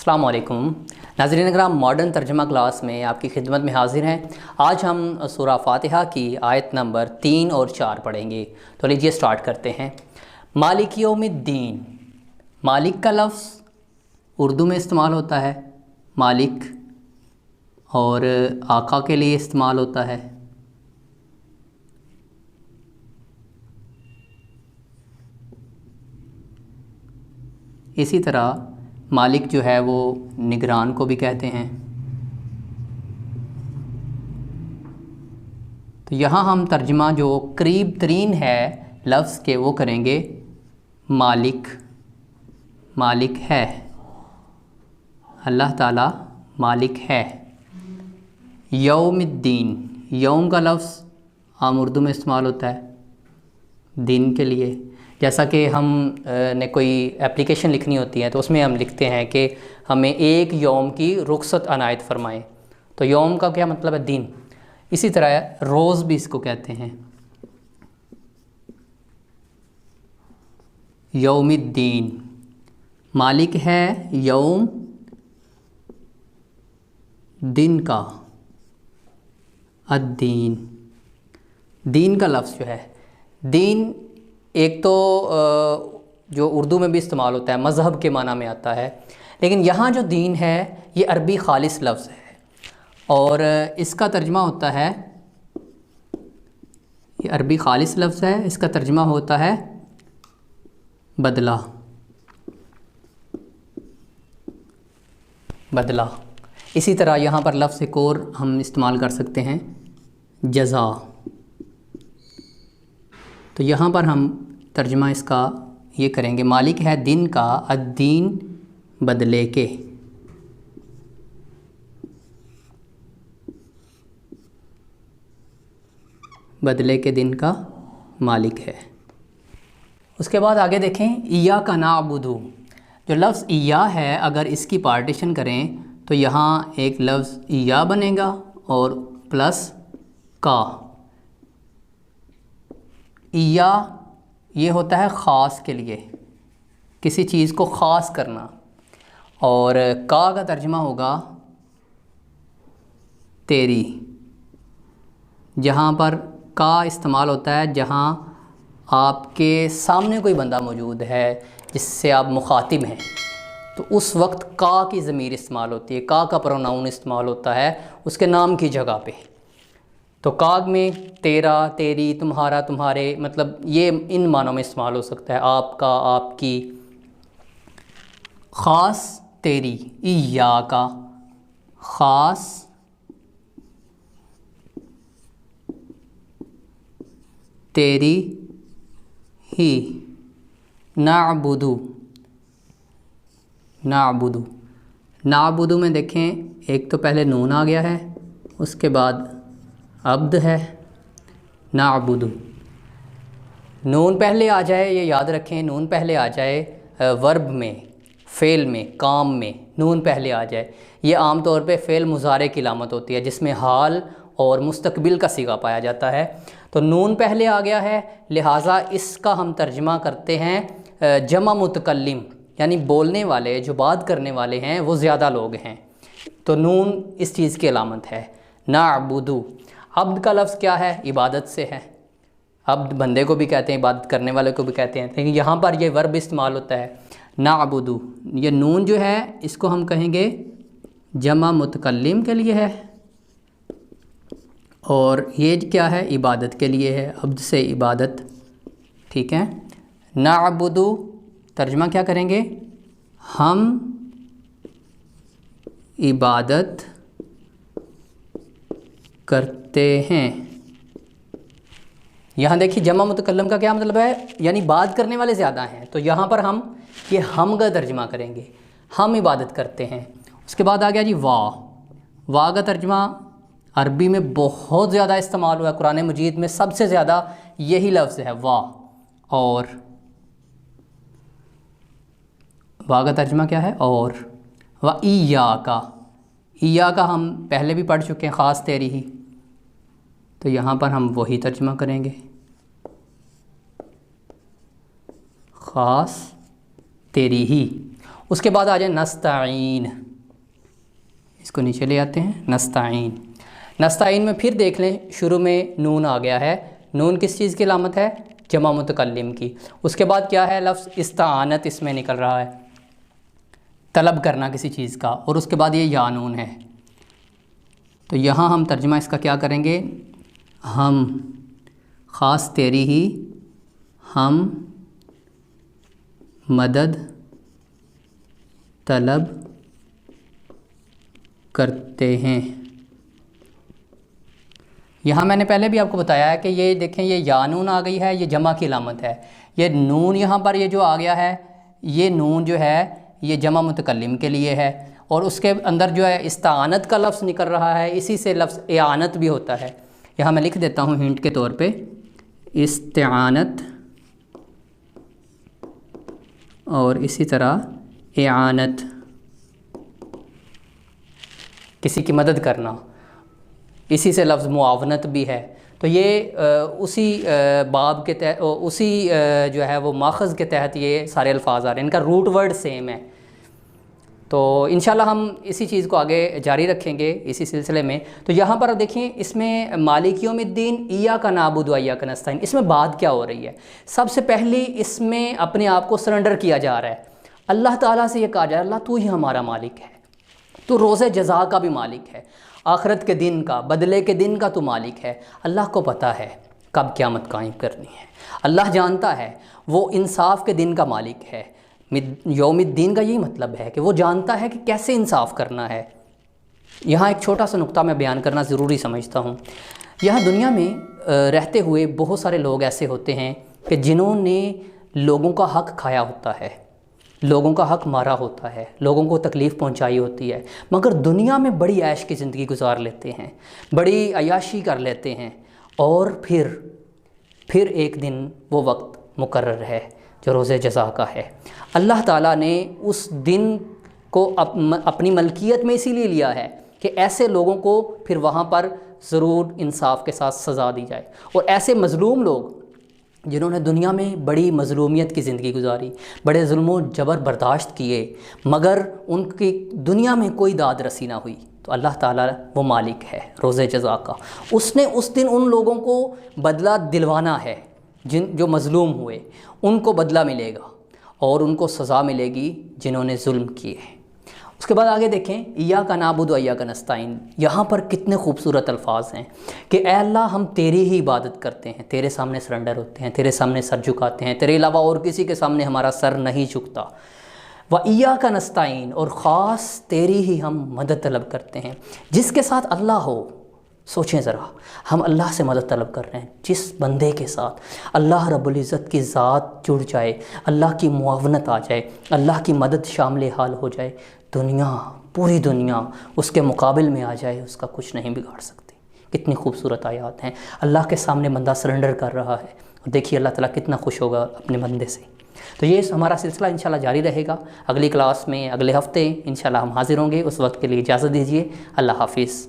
अस्सलाम वालेकुम नाज़रीन इकराम, मॉडर्न तर्जमा क्लास में आपकी खिदमत में हाज़िर हैं। आज हम सूरा फातिहा की आयत नंबर 3 और 4 पढ़ेंगे। तो लीजिए स्टार्ट करते हैं। मालिक यौमिद्दीन, मालिक का लफ्ज़ उर्दू में इस्तेमाल होता है मालिक, और आका के लिए इस्तेमाल होता है। इसी तरह मालिक जो है वो निगरान को भी कहते हैं। तो यहाँ हम तर्जमा जो करीब तरीन है लफ्ज़ के वो करेंगे मालिक। मालिक है, अल्लाह ताला मालिक है। यौमिद्दीन, यौम का लफ्ज़ आम उर्दू में इस्तेमाल होता है दिन के लिए। जैसा कि हम ने कोई एप्लीकेशन लिखनी होती है तो उसमें हम लिखते हैं कि हमें एक यौम की रुखसत अनायत फ़रमाएँ। तो यौम का क्या मतलब है? दिन। इसी तरह रोज़ भी इसको कहते हैं यौमिद्दीन। मालिक है यौम, दिन का, अद्दीन। दीन का लफ्ज़ जो है, दीन एक तो जो उर्दू में भी इस्तेमाल होता है मज़हब के माना में आता है, लेकिन यहाँ जो दीन है ये अरबी खालिस लफ्ज़ है और इसका तर्जमा होता है, ये अरबी खालिस लफ्ज़ है, इसका तर्जमा होता है बदला। बदला। इसी तरह यहाँ पर लफ्ज़ एक और हम इस्तेमाल कर सकते हैं जज़ा। तो यहाँ पर हम तर्जमा इसका ये करेंगे मालिक है दिन का, अद्दीन बदले के। बदले के दिन का मालिक है। उसके बाद आगे देखें इय्याका नअबुदु। जो लफ्ज़ इय्या है अगर इसकी पार्टीशन करें तो यहाँ एक लफ्ज़ इय्या बनेगा और प्लस का। इय्या ये होता है ख़ास के लिए, किसी चीज़ को ख़ास करना, और का तर्जमा होगा तेरी। जहाँ पर का इस्तेमाल होता है जहाँ आपके सामने कोई बंदा मौजूद है जिससे आप मुखातिब हैं, तो उस वक्त का की ज़मीर इस्तेमाल होती है, का प्रोनाउन इस्तेमाल होता है उसके नाम की जगह पे। तो काग में तेरा, तेरी, तुम्हारा, तुम्हारे, मतलब ये इन मानों में इस्तेमाल हो सकता है। आपका, आपकी। ख़ास तेरी, इय्या का ख़ास तेरी ही। नअबुदु, नअबुदु। नअबुदु में देखें एक तो पहले नून आ गया है, उसके बाद अब्द है नअबुदु। नून पहले आ जाए, ये याद रखें, नून पहले आ जाए वर्ब में, फ़ेल में, काम में नून पहले आ जाए, ये आम तौर पे फ़ेल मुज़ारे की अलामत होती है जिसमें हाल और मुस्तकबिल का सीगा पाया जाता है। तो नून पहले आ गया है, लिहाजा इसका हम तर्जमा करते हैं जमा मुतकल्लिम, यानी बोलने वाले, जो बात करने वाले हैं वो ज़्यादा लोग हैं। तो नून इस चीज़ की अलामत है। नअबुदु। अब्द का लफ्ज़ क्या है? इबादत से है। अब्द बंदे को भी कहते हैं, इबादत करने वाले को भी कहते हैं, लेकिन यहाँ पर ये वर्ब इस्तेमाल होता है नअबुदु। ये नून जो है इसको हम कहेंगे जमा मुतकल्लिम के लिए है, और ये क्या है? इबादत के लिए है, अब्द से इबादत। ठीक है। नअबुदु तर्जमा क्या करेंगे? हम इबादत करते हैं। यहाँ देखिए जमा मुतकल्लम का क्या मतलब है, यानी बात करने वाले ज़्यादा हैं, तो यहाँ पर हम ये हम का तर्जमा करेंगे, हम इबादत करते हैं। उसके बाद आ गया जी वाह। वाह का तर्जमा अरबी में बहुत ज़्यादा इस्तेमाल हुआ है, कुरान मजीद में सबसे ज़्यादा यही लफ्ज़ है वाह। और वाह का तर्जमा क्या है? और। व इय्याका, इय्याका हम पहले भी पढ़ चुके हैं, ख़ास तेरी ही, तो यहाँ पर हम वही तर्जमा करेंगे, ख़ास तेरी ही। اس کے بعد آ جائے نستعین، اس کو نیچے لے آتے ہیں، نستعین۔ نستعین میں پھر دیکھ لیں شروع میں نون آ گیا ہے، نون کس چیز کی علامت ہے؟ جمع متکلم کی۔ اس کے بعد کیا ہے؟ لفظ استعانت اس میں نکل رہا ہے، طلب کرنا کسی چیز کا، اور اس کے بعد یہ یا نون ہے۔ تو یہاں ہم ترجمہ اس کا کیا کریں گے؟ ہم خاص تیری ہی ہم مدد طلب کرتے ہیں۔ یہاں میں نے پہلے بھی آپ کو بتایا ہے کہ یہ دیکھیں یہ یا نون آ گئی ہے، یہ جمع کی علامت ہے۔ یہ نون یہاں پر یہ جو آ گیا ہے، یہ نون جو ہے یہ جمع متکلم کے لیے ہے، اور اس کے اندر جو ہے استعانت کا لفظ نکل رہا ہے، اسی سے لفظ اعانت بھی ہوتا ہے۔ یہاں میں لکھ دیتا ہوں ہنٹ کے طور پہ، استعانت اور اسی طرح اعانت، کسی کی مدد کرنا، اسی سے لفظ معاونت بھی ہے۔ تو یہ اسی باب کے تحت، اسی جو ہے وہ ماخذ کے تحت یہ سارے الفاظ آ رہے ہیں، ان کا روٹ ورڈ سیم ہے۔ تو انشاءاللہ ہم اسی چیز کو آگے جاری رکھیں گے اسی سلسلے میں۔ تو یہاں پر دیکھیں اس میں مالک یوم الدین ایاک نعبد و ایاک نستعین، اس میں بات کیا ہو رہی ہے؟ سب سے پہلی اس میں اپنے آپ کو سرنڈر کیا جا رہا ہے، اللہ تعالیٰ سے یہ کہا جا رہا ہے اللہ تو ہی ہمارا مالک ہے، تو روز جزا کا بھی مالک ہے، آخرت کے دن کا، بدلے کے دن کا تو مالک ہے۔ اللہ کو پتہ ہے کب قیامت قائم کرنی ہے، اللہ جانتا ہے، وہ انصاف کے دن کا مالک ہے۔ یوم الدین کا یہی مطلب ہے کہ وہ جانتا ہے کہ کیسے انصاف کرنا ہے۔ یہاں ایک چھوٹا سا نقطہ میں بیان کرنا ضروری سمجھتا ہوں۔ یہاں دنیا میں رہتے ہوئے بہت سارے لوگ ایسے ہوتے ہیں کہ جنہوں نے لوگوں کا حق کھایا ہوتا ہے، لوگوں کا حق مارا ہوتا ہے، لوگوں کو تکلیف پہنچائی ہوتی ہے، مگر دنیا میں بڑی عیش کی زندگی گزار لیتے ہیں، بڑی عیاشی کر لیتے ہیں، اور پھر ایک دن وہ وقت مقرر ہے جو روز جزا کا ہے۔ اللہ تعالیٰ نے اس دن کو اپنی ملکیت میں اسی لیے لیا ہے کہ ایسے لوگوں کو پھر وہاں پر ضرور انصاف کے ساتھ سزا دی جائے، اور ایسے مظلوم لوگ جنہوں نے دنیا میں بڑی مظلومیت کی زندگی گزاری، بڑے ظلم و جبر برداشت کیے، مگر ان کی دنیا میں کوئی داد رسی نہ ہوئی، تو اللہ تعالیٰ وہ مالک ہے روز جزا کا۔ اس نے اس دن ان لوگوں کو بدلہ دلوانا ہے جو مظلوم ہوئے، ان کو بدلہ ملے گا اور ان کو سزا ملے گی جنہوں نے ظلم کیے۔ اس کے بعد آگے دیکھیں ایاک نعبد و ایاک نستعین، یہاں پر کتنے خوبصورت الفاظ ہیں کہ اے اللہ ہم تیری ہی عبادت کرتے ہیں، تیرے سامنے سرنڈر ہوتے ہیں، تیرے سامنے سر جھکاتے ہیں، تیرے علاوہ اور کسی کے سامنے ہمارا سر نہیں جھکتا۔ وَإِيَّاكَ نَسْتَعِينُ، اور خاص تیری ہی ہم مدد طلب کرتے ہیں۔ جس کے ساتھ اللہ ہو، سوچیں ذرا، ہم اللہ سے مدد طلب کر رہے ہیں، جس بندے کے ساتھ اللہ رب العزت کی ذات جڑ جائے، اللہ کی معاونت آ جائے، اللہ کی مدد شامل حال ہو جائے، دنیا، پوری دنیا اس کے مقابل میں آ جائے، اس کا کچھ نہیں بگاڑ سکتی۔ کتنی خوبصورت آیات ہیں، اللہ کے سامنے بندہ سرنڈر کر رہا ہے، اور دیکھیے اللہ تعالیٰ کتنا خوش ہوگا اپنے بندے سے۔ تو یہ ہمارا سلسلہ انشاءاللہ جاری رہے گا، اگلی کلاس میں اگلے ہفتے انشاءاللہ ہم حاضر ہوں گے، اس وقت کے لیے اجازت دیجیے، اللہ حافظ۔